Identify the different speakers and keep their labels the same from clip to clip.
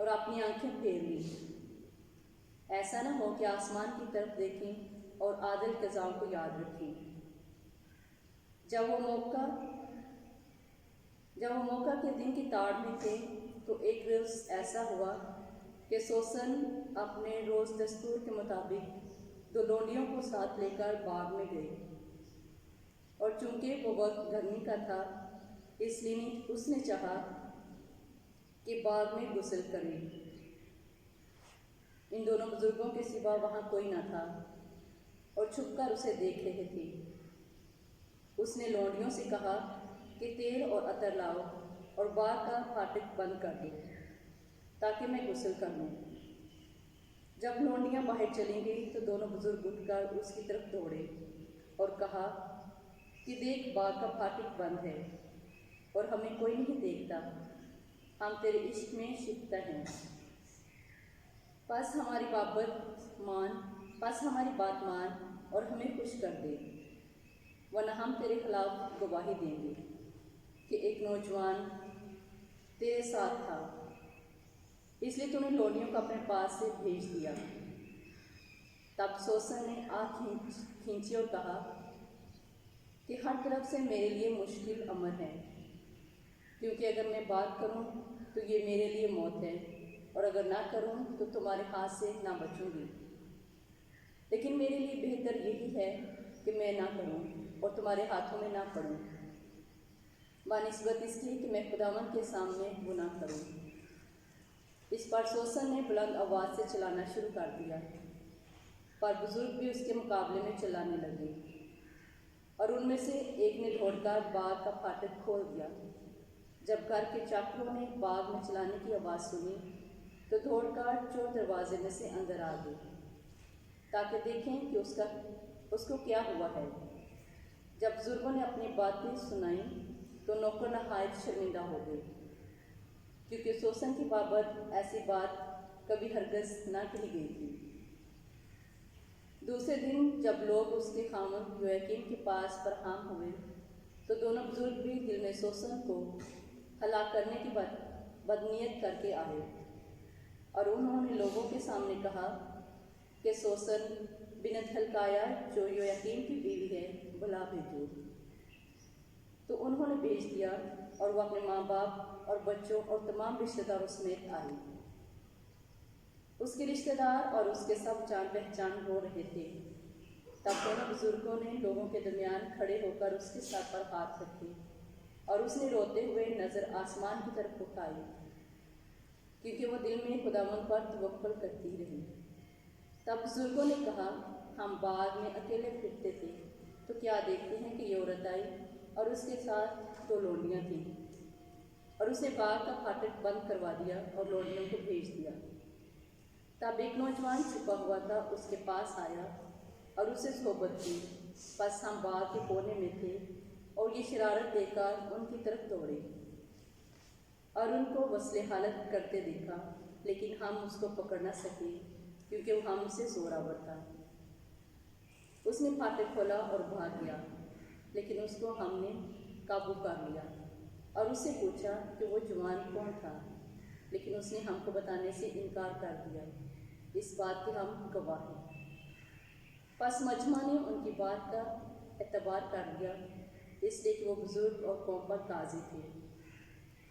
Speaker 1: اور اپنی آنکھیں پھیر لی۔ ایسا نہ ہو کہ آسمان کی طرف دیکھیں اور عادل قضاؤں کو یاد رکھیں۔ جب وہ موقع کے دن کی تاڑ میں تھے تو ایک روز ایسا ہوا کہ سوسن اپنے روز دستور کے مطابق 2 لونڈیوں کو ساتھ لے کر باغ میں گئی، اور چونکہ وہ وقت گرمی کا تھا اس لیے اس نے چاہا کہ باغ میں غسل کرے۔ ان دونوں بزرگوں کے سوا وہاں کوئی نہ تھا اور چھپ کر اسے دیکھ رہے تھے۔ اس نے لونڈیوں سے کہا کہ تیل اور عطر لاؤ اور باغ کا پھاٹک بند کر دو تاکہ میں غسل کر لوں۔ جب لونڈیاں باہر چلی گئی تو دونوں بزرگ اٹھ کر اس کی طرف دوڑے اور کہا کہ دیکھ، باغ کا پھاٹک بند ہے اور ہمیں کوئی نہیں دیکھتا، ہم تیرے عشق میں شکستہ ہیں، پس ہماری بات مان اور ہمیں خوش کر دے، ورنہ ہم تیرے خلاف گواہی دیں گے کہ ایک نوجوان تیرے ساتھ تھا، اس لیے تو نے لونڈیوں کو اپنے پاس سے بھیج دیا۔ تب سوسن نے آنکھ کھینچی اور کہا کہ ہر طرف سے میرے لیے مشکل امر ہے، کیونکہ اگر میں بات کروں تو یہ میرے لیے موت ہے، اور اگر نہ کروں تو تمہارے ہاتھ سے نہ بچوں گی، لیکن میرے لیے بہتر یہی ہے کہ میں نہ کروں اور تمہارے ہاتھوں میں نہ پڑوں، بنسبت اس کی کہ میں خداوند کے سامنے گناہ کروں۔ اس پر سوسن نے بلند آواز سے چلانا شروع کر دیا، پر بزرگ بھی اس کے مقابلے میں چلانے لگے، اور ان میں سے ایک نے دوڑ کر باغ کا پھاٹک کھول دیا۔ جب گھر کے چاکروں نے باغ میں چلانے کی آواز سنی تو دوڑ کر چور دروازے میں سے اندر آ گئے تاکہ دیکھیں کہ اس کو کیا ہوا ہے۔ جب بزرگوں نے اپنی باتیں سنائیں تو نوکر نہایت شرمندہ ہو گئے، کیونکہ سوسن کی بابت ایسی بات کبھی ہرگز نہ کہی گئی تھی۔ دوسرے دن جب لوگ اس کے خاوند یویکیم کے پاس فراہم ہوئے تو دونوں بزرگ بھی دل میں سوسن کو ہلاک کرنے کی بدنیت کر کے آئے، اور انہوں نے لوگوں کے سامنے کہا کہ سوسن بنت ہلکایا جو یویکیم کی بیوی ہے بلا بھیجو۔ تو انہوں نے بھیج دیا، اور وہ اپنے ماں باپ اور بچوں اور تمام رشتہ داروں سمیت آئی۔ اس کے رشتہ دار اور اس کے سب جان پہچان ہو رہے تھے۔ تب دونوں بزرگوں نے لوگوں کے درمیان کھڑے ہو کر اس کے سر پر ہاتھ رکھے، اور اس نے روتے ہوئے نظر آسمان کی طرف اٹھائی، کیونکہ وہ دل میں خداوند پر توکل کرتی رہی۔ تب بزرگوں نے کہا، ہم باغ میں اکیلے پھرتے تھے تو کیا دیکھتے ہیں کہ یہ عورت آئی اور اس کے ساتھ 2 لونڈیاں تھیں، اور اس نے باغ کا پھاٹک بند کروا دیا اور لونڈیوں کو بھیج دیا۔ تب ایک نوجوان چھپا ہوا تھا اس کے پاس آیا اور اسے صحبت کی، پس ہم باغ کے کونے میں تھے اور یہ شرارت دیکھ کر ان کی طرف دوڑے اور ان کو وصلِ حالت کرتے دیکھا، لیکن ہم اس کو پکڑ نہ سکے کیونکہ وہ ہم سے زوراور تھا۔ اس نے پھاٹک کھولا اور بھاگ گیا، لیکن اس کو ہم نے قابو کر لیا اور اس سے پوچھا کہ وہ جوان کون تھا، لیکن اس نے ہم کو بتانے سے انکار کر دیا۔ اس بات کے ہم گواہ ہیں۔ پس مجمع نے ان کی بات کا اعتبار کر لیا، اس لیے کہ وہ بزرگ اور قوم پر قاضی تھے۔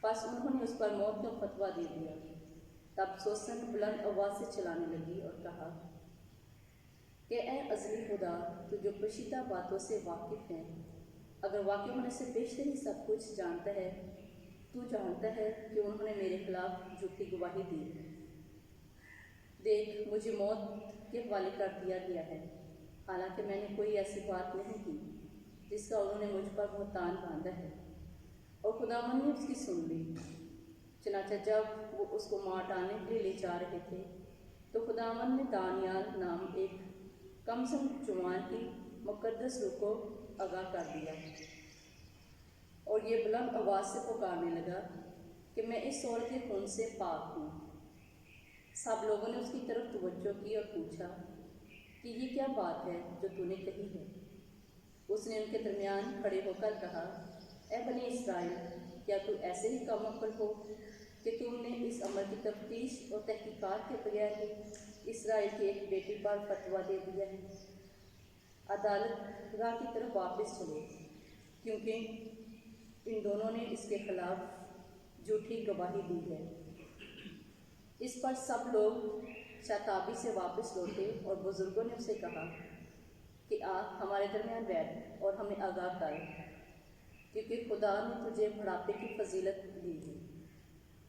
Speaker 1: پس انہوں نے اس پر موت کا فتویٰ دے دیا۔ تب سوسن بلند آواز سے چلانے لگی اور کہا کہ اے ازلی خدا، تو جو پوشیدہ باتوں سے واقف ہے، اگر واقع ہونے سے بیشتر ہی سب کچھ جانتا ہے، تو جانتا ہے کہ انہوں نے میرے خلاف جھوٹی گواہی دی۔ دیکھ، مجھے موت کے حوالے کر دیا گیا ہے، حالانکہ میں نے کوئی ایسی بات نہیں کی جس کا انہوں نے مجھ پر بہتان باندھا ہے۔ اور خداوند نے اس کی سن لی۔ چنانچہ جب وہ اس کو مار ڈالنے کے لیے لے جا رہے تھے تو خداوند نے دانیال نام ایک کمسن جوان کی مقدس روح کو آگاہ کر دیا، اور یہ بلند آواز سے پکارنے لگا کہ میں اس عورت کے خون سے پاک ہوں۔ سب لوگوں نے اس کی طرف توجہ کی اور پوچھا کہ یہ کیا بات ہے جو تو نے کہی ہے؟ اس نے ان کے درمیان کھڑے ہو کر کہا، اے بنی اسرائیل، کیا تو ایسے ہی کم عقل ہو کہ کہ تم نے اس عمل کی تفتیش اور تحقیقات کے بغیر ہی اسرائیل کی ایک بیٹی پر فتویٰ دے دیا ہے۔ عدالت گاہ کی طرف واپس چلو، کیونکہ ان دونوں نے اس کے خلاف جھوٹی گواہی دی ہے۔ اس پر سب لوگ شتابی سے واپس لوٹے اور بزرگوں نے اسے کہا کہ آپ ہمارے درمیان بیٹھ اور ہمیں آگاہ کر، کیونکہ خدا نے تجھے بڑھاپے کی فضیلت دی ہے۔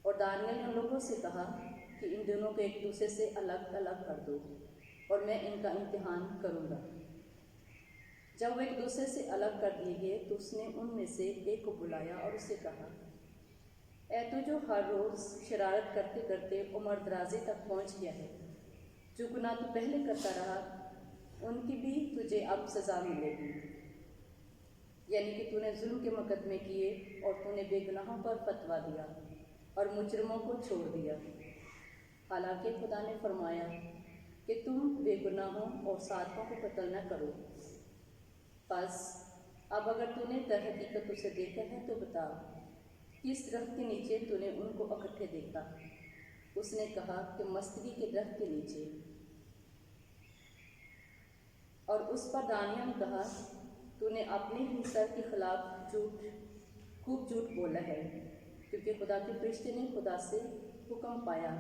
Speaker 1: اور دانیال نے ان لوگوں سے کہا کہ ان دونوں کو ایک دوسرے سے الگ الگ کر دو اور میں ان کا امتحان کروں گا۔ جب وہ ایک دوسرے سے الگ کر دیے گئے تو اس نے ان میں سے ایک کو بلایا اور اسے کہا، اے تو جو ہر روز شرارت کرتے کرتے عمر درازی تک پہنچ گیا ہے، جو گناہ تو پہلے کرتا رہا ان کی بھی تجھے اب سزا ملے گی، یعنی کہ تو نے ظلم کے مقدمے کیے اور تو نے بے گناہوں پر فتویٰ دیا اور مجرموں کو چھوڑ دیا، حالانکہ خدا نے فرمایا کہ تم بے گناہوں اور صادقوں کو قتل نہ کرو۔ بس اب اگر تو نے در حقیقت اسے دیکھا ہے تو بتا، کس درخت کے نیچے تو نے ان کو اکٹھے دیکھا؟ اس نے کہا کہ مستگی کے درخت کے نیچے۔ اور اس پر دانیال نے کہا، تو نے اپنے ہی سر کے خلاف خوب جھوٹ بولا ہے، کیونکہ خدا کے فرشتے نے خدا سے حکم پایا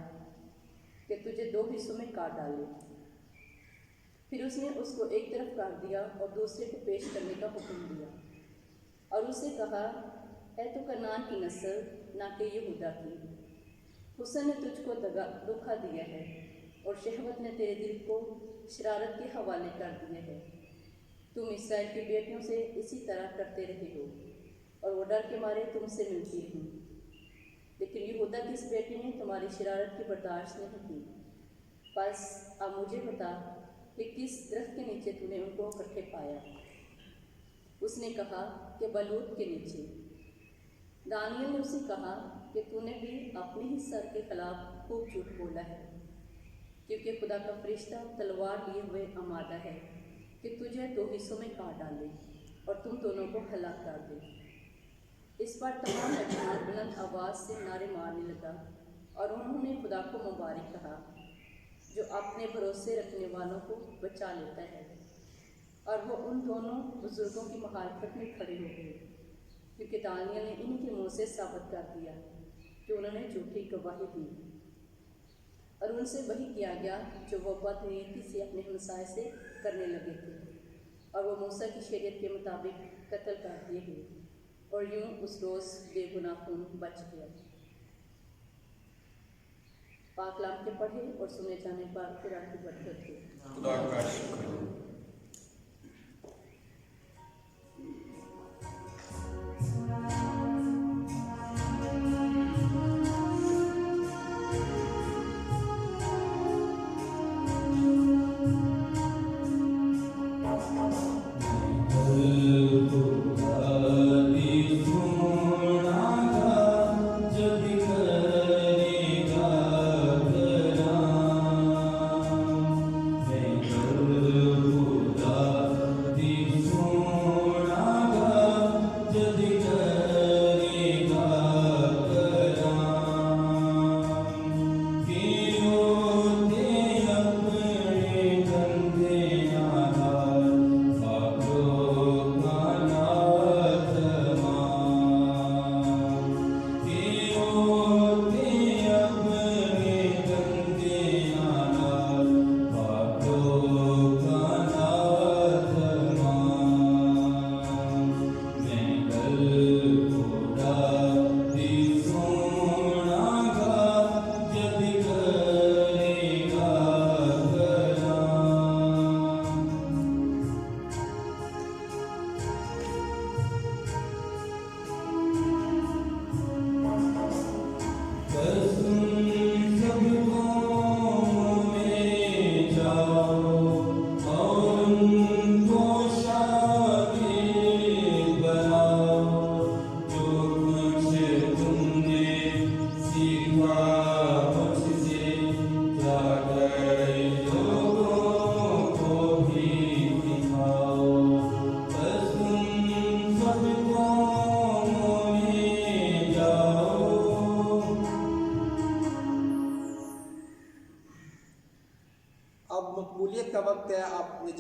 Speaker 1: کہ تجھے 2 حصوں میں کاٹ ڈالے۔ پھر اس نے اس کو ایک طرف کاٹ دیا اور دوسرے کو پیش کرنے کا حکم دیا، اور اسے کہا، اے تو کنعان کی نسل، نہ کہ یہودا کی، حسن نے تجھ کو دھوکا دیا ہے اور شہوت نے تیرے دل کو شرارت کے حوالے کر دیا ہے۔ تم اسرائیل کی بیٹیوں سے اسی طرح کرتے رہے ہو اور وہ ڈر کے مارے تم سے ملتی رہیں، لیکن یہودا کی اس بیٹی نے تمہاری شرارت کی برداشت نہیں کی۔ بس اب مجھے بتا کہ کس درخت کے نیچے تو نے ان کو اکٹھے پایا؟ اس نے کہا کہ بلوت کے نیچے۔ دانیال نے اسے کہا کہ تو نے بھی اپنے ہی سر کے خلاف خوب جھوٹ بولا ہے، کیونکہ خدا کا فرشتہ تلوار لیے ہوئے آمادہ ہے کہ تجھے 2 حصوں میں کاٹ ڈالے اور تم دونوں کو ہلاک کر دے۔ اس پر تمام اجناد بلند آواز سے نعرے مارنے لگا اور انہوں نے خدا کو مبارک کہا جو اپنے بھروسے رکھنے والوں کو بچا لیتا ہے۔ اور وہ ان دونوں بزرگوں کی مخالفت میں کھڑے ہو گئے، کیونکہ دانیال نے ان کے منہ سے ثابت کر دیا کہ انہوں نے جھوٹی گواہی دی، اور ان سے وہی کیا گیا جو وہ بدنیتی سے اپنے ہمسائے سے کرنے لگے تھے، اور وہ موسیٰ کی شریعت کے مطابق قتل کر دیے گئے، اور یوں اس روز بے گناہ خون بچ گیا۔ پاک کلام کے پڑھے اور سنے جانے پر قرآن کی برکت ہو۔
Speaker 2: خدا کا شکر۔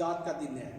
Speaker 3: نجات کا دن ہے۔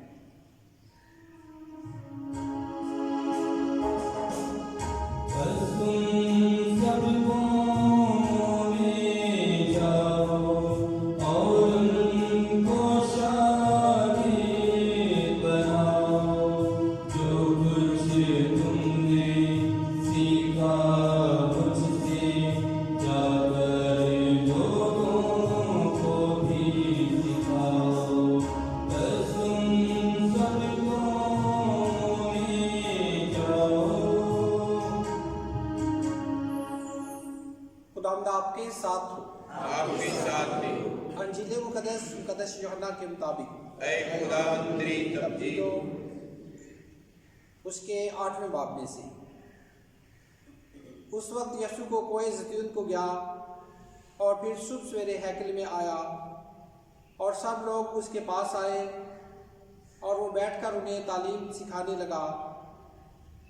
Speaker 3: خداوند آپ کے ساتھ ہو۔
Speaker 2: آپ کے ساتھ بھی۔
Speaker 3: انجیل مقدس یوحنا کے مطابق
Speaker 2: اے خداوند تیری تبجیل
Speaker 3: اس کے 8ویں باب میں سے۔ اس وقت یسوع کو کوہ زیتون کو گیا اور پھر صبح سویرے ہیکل میں آیا اور سب لوگ اس کے پاس آئے اور وہ بیٹھ کر انہیں تعلیم سکھانے لگا۔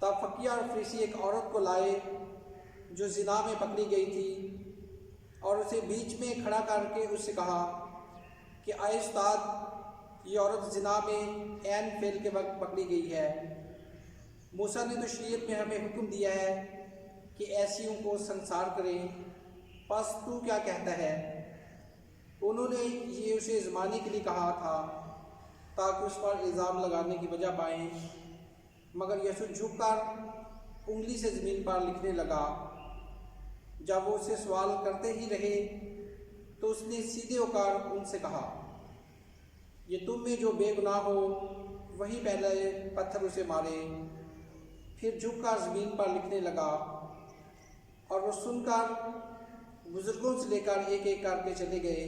Speaker 3: تب فقیہ اور فریسی ایک عورت کو لائے جو زنا میں پکڑی گئی تھی اور اسے بیچ میں کھڑا کر کے اس سے کہا کہ اے استاد، یہ عورت زنا میں عین فعل کے وقت پکڑی گئی ہے۔ موسیٰ نے تو شریعت میں ہمیں حکم دیا ہے کہ ایسیوں کو سنسار کریں، پس تو کیا کہتا ہے؟ انہوں نے یہ اسے آزمانے کے لیے کہا تھا تاکہ اس پر الزام لگانے کی وجہ پائیں، مگر یسوع جھک کر انگلی سے زمین پر لکھنے لگا۔ جب وہ اسے سوال کرتے ہی رہے تو اس نے سیدھے ہو کر ان سے کہا، یہ تم میں جو بے گناہ ہو وہی پہلے پتھر اسے مارے۔ پھر جھک کر زمین پر لکھنے لگا، اور وہ سن کر بزرگوں سے لے کر ایک ایک کر کے چلے گئے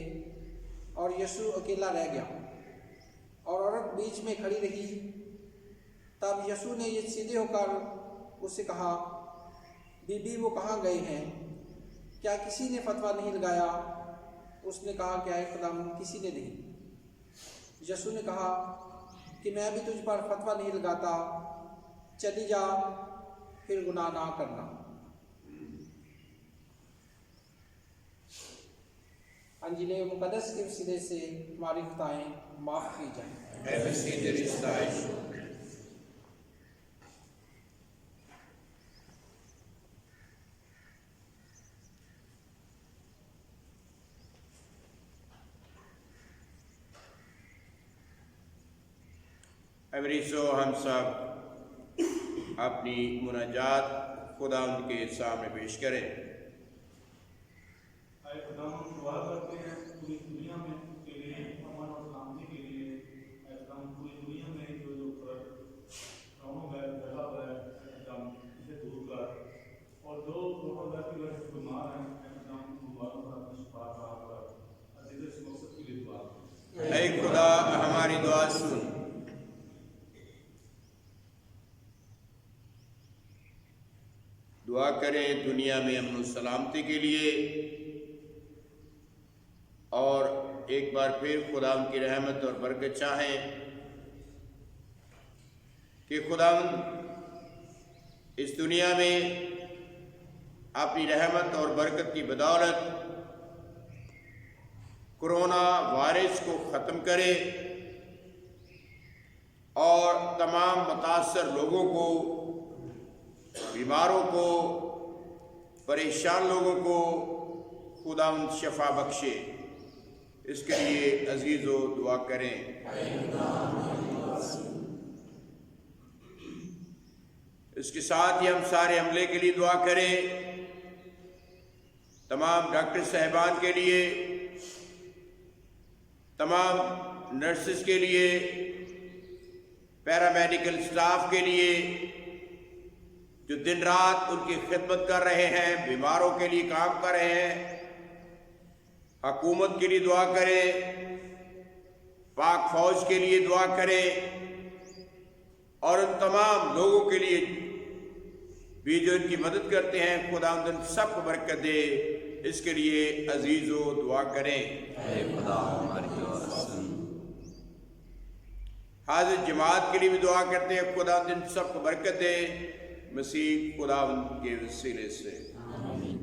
Speaker 3: اور یسوع اکیلا رہ گیا اور عورت بیچ میں کھڑی رہی۔ تب یسوع نے یہ سیدھے ہو کر اس سے کہا، بی بی وہ کہاں گئے ہیں؟ کیا کسی نے فتویٰ نہیں لگایا؟ اس نے کہا کہ اے خداوند، کسی نے نہیں۔ یسوع نے کہا کہ میں بھی تجھ پر فتویٰ نہیں لگاتا، چلی جا، پھر گناہ نہ کرنا۔ انجیل مقدس کے وسیلے سے ہماری خطائیں معاف کی جائیں۔
Speaker 2: اے مسیح تیری ستائش ہو۔ امریسو ہم سب اپنی مناجات خداوند کے سامنے پیش کریں۔
Speaker 4: اے خداوند، دعا کرتے ہیں پوری دنیا میں کے لیے امن اور سلامتی کے لیے۔ اے خداوند، پوری دنیا میں جو قوموں میں پھیلا ہوا ہے، اے خداوند اسے دور کر، اور جو قوموں کی وجہ سے بیمار ہیں، اے خداوند ان بیماروں پر اپنی شفا عطا کر۔ عزیز اس مقصد کے لیے دعا کریں۔
Speaker 2: اے خدا ہماری دعا سن۔ دعا کریں دنیا میں امن و سلامتی کے لیے، اور ایک بار پھر خداوند کی رحمت اور برکت چاہیں کہ خداوند اس دنیا میں اپنی رحمت اور برکت کی بدولت کرونا وائرس کو ختم کرے اور تمام متاثر لوگوں کو، بیماروں کو، پریشان لوگوں کو خداوند شفا بخشے۔ اس کے لیے عزیزو دعا کریں۔ اس کے ساتھ ہی ہم سارے عملے کے لیے دعا کریں، تمام ڈاکٹر صاحبان کے لیے، تمام نرسز کے لیے، پیرامیڈیکل سٹاف کے لیے جو دن رات ان کی خدمت کر رہے ہیں، بیماروں کے لیے کام کر رہے ہیں۔ حکومت کے لیے دعا کریں، پاک فوج کے لیے دعا کریں، اور ان تمام لوگوں کے لیے بھی جو ان کی مدد کرتے ہیں، خداوند ان سب کو برکت دے۔ اس کے لیے عزیزو دعا کریں۔
Speaker 5: اے خدا ہماری دعا سن۔
Speaker 2: حاضر جماعت کے لیے بھی دعا کرتے ہیں، خداوند ان سب کو برکت دے مسیح خداوند کے وسیلے سے۔
Speaker 5: آمین۔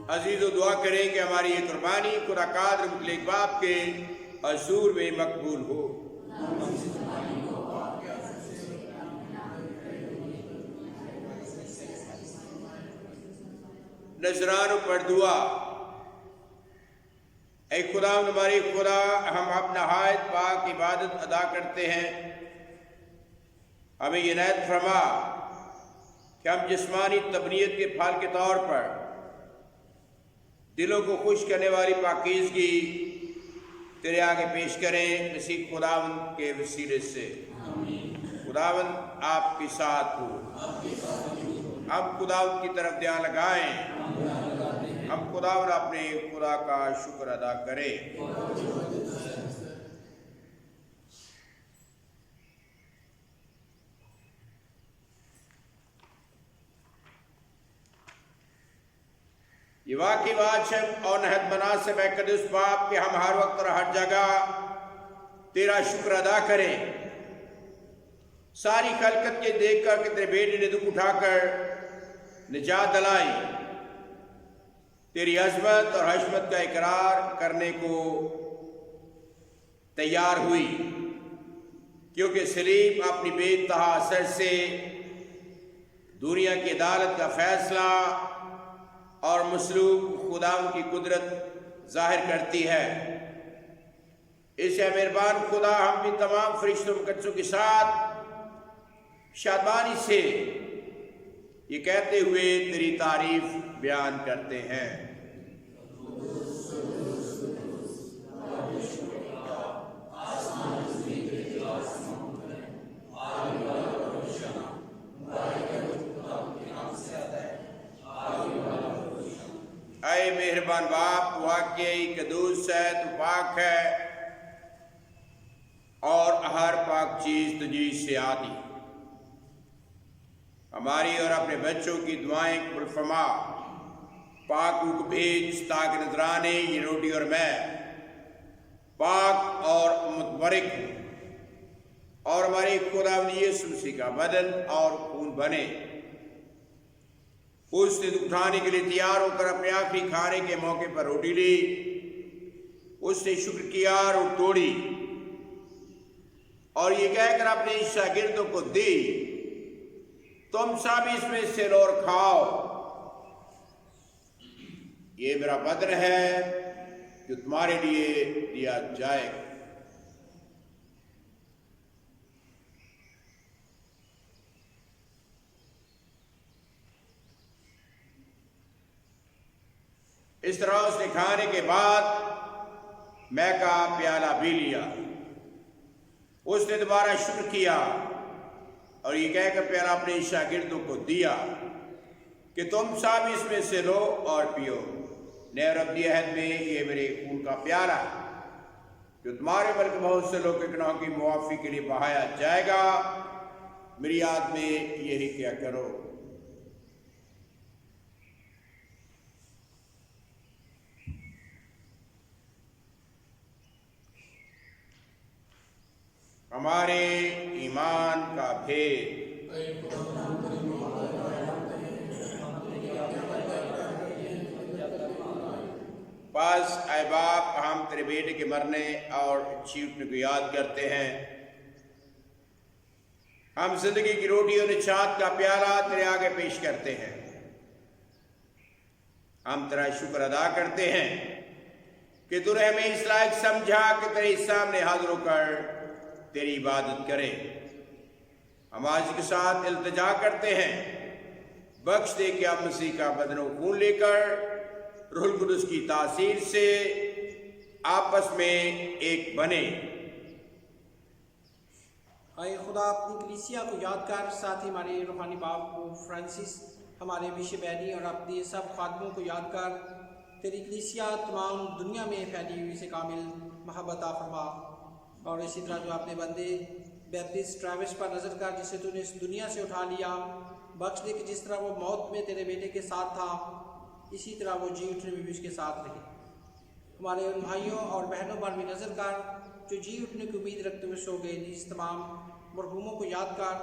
Speaker 2: عزیز و دعا کریں کہ ہماری یہ قربانی خدا قادر مطلق باپ کے حضور میں مقبول ہو۔ نذرانوں پر دعا۔ اے خدا ہمارے خدا، ہم اپنا نہایت پاک عبادت ادا کرتے ہیں، ہمیں عنایت فرما کہ ہم جسمانی تبنیت کے پھل کے طور پر دلوں کو خوش کرنے والی پاکیزگی تیرے آگے پیش کریں، مسیح خداوند کے وسیلے سے۔ خداوند آپ کے ساتھ ہو۔ ہم خداوند کی طرف دھیان لگائیں، ہم خداوند اپنے خدا کا شکر ادا کریں۔ یہ واقعی واجب اور نہایت مناسب ہے قدس باپ کہ ہم ہر وقت اور ہر جگہ تیرا شکر ادا کریں، ساری خلقت کے دیکھ کر کہ تیرے بیٹے نے دکھ اٹھا کر نجات دلائی، تیری عظمت اور حشمت کا اقرار کرنے کو تیار ہوئی، کیونکہ صلیب اپنی بے انتہا اثر سے دنیا کی عدالت کا فیصلہ اور مصلوب خداوند کی قدرت ظاہر کرتی ہے۔ اس ہے مہربان خدا، ہم بھی تمام فرشتوں مقدسوں کے ساتھ شادمانی سے یہ کہتے ہوئے تیری تعریف بیان کرتے ہیں۔ اے مہربان باپ، واقعی قدوس ہے، تو پاک ہے اور ہر پاک چیز تجھی سے آتی۔ ہماری اور اپنے بچوں کی دعائیں قبول فرما، پاک روح کو بھیج تاکہ نذرانے یہ روٹی اور میں پاک اور متبرک ہوں اور ہماری خداوند یسوع مسیح کا بدن اور خون بنے۔ اس نے اٹھانے کے لیے تیار ہو کر اپنے آخری کھانے کے موقع پر روٹی لی، اس نے شکر کیا اور توڑی اور یہ کہہ کر اپنے شاگردوں کو دی، تم سب اس میں سے لو اور کھاؤ، یہ میرا بدن ہے جو تمہارے لیے دیا جائے گا۔ اس طرح اس نے کھانے کے بعد میں کا پیالہ بھی لیا، اس نے دوبارہ شکر کیا اور یہ کہہ کر پیالہ اپنے شاگردوں کو دیا کہ تم سب اس میں سے لو اور پیو، نئے اور ابدی عہد میں یہ میرے خون کا پیالہ ہے جو تمہارے بلکہ بہت سے لوگ کے گناہوں کی معافی کے لیے بہایا جائے گا، میری یاد میں یہی کیا کرو۔ ہمارے ایمان کا بھید۔ پس اے باپ، ہم تیرے بیٹے کے مرنے اور چیٹنے کو یاد کرتے ہیں، ہم زندگی کی روٹی اور نجات کا پیالہ تیرے آگے پیش کرتے ہیں، ہم تیرا شکر ادا کرتے ہیں کہ تو نے ہمیں اس لائق سمجھا کہ تیرے سامنے حاضر ہو کر تیری عبادت کریں۔ ہم آج کے ساتھ التجا کرتے ہیں، بخش دے کہ ہم مسیح کا بدن و خون لے کر روح القدس کی تاثیر سے آپس میں ایک بنے۔
Speaker 3: اے خدا، اپنی کلیسیا کو یاد کر، ساتھ ہی ہمارے روحانی باپ کو فرانسس، ہمارے بشپ بینی اور اپنے سب خادموں کو یاد کر تیری کلیسیا تمام دنیا میں پھیلی ہوئی سے کامل محبت عطا فرما، اور اسی طرح جو اپنے بندے بیپٹسٹ ٹریوس پر نظر کر، جسے تو نے اس دنیا سے اٹھا لیا، بخش دے کہ جس طرح وہ موت میں تیرے بیٹے کے ساتھ تھا، اسی طرح وہ جی اٹھنے میں بھی اس کے ساتھ رہے۔ ہمارے ان بھائیوں اور بہنوں پر بھی نظر کر جو جی اٹھنے کی امید رکھتے ہوئے سو گئے، نیز تمام مرحوموں کو یاد کر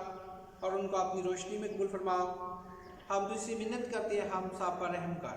Speaker 3: اور ان کو اپنی روشنی میں قبول فرما۔ ہم تجھ سے منت کرتے ہیں، ہم سب پر رحم کر۔